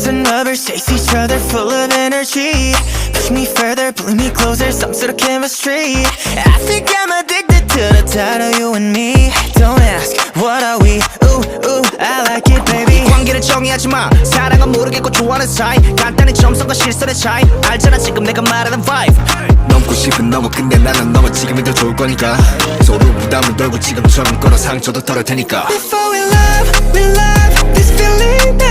Close lovers chase each other full of energy. Push me further, pull me closer, some sort of chemistry. I think I'm addicted to the thought of you and me. Don't ask, what are we? Ooh, ooh, I like it, baby. 관계를 정의하지 마. 사랑은 모르겠고 좋아하는 사이. 간단히 점성과 실선의 차이. 알잖아 지금 내가 말하는 vibe. 넘고 싶은 너무 근데 나는 너무 지금이 더 좋을 거니까. 서로 부담을 덜고 지금처럼 걸어 상처도 덜을 테니까. Before we love this feeling.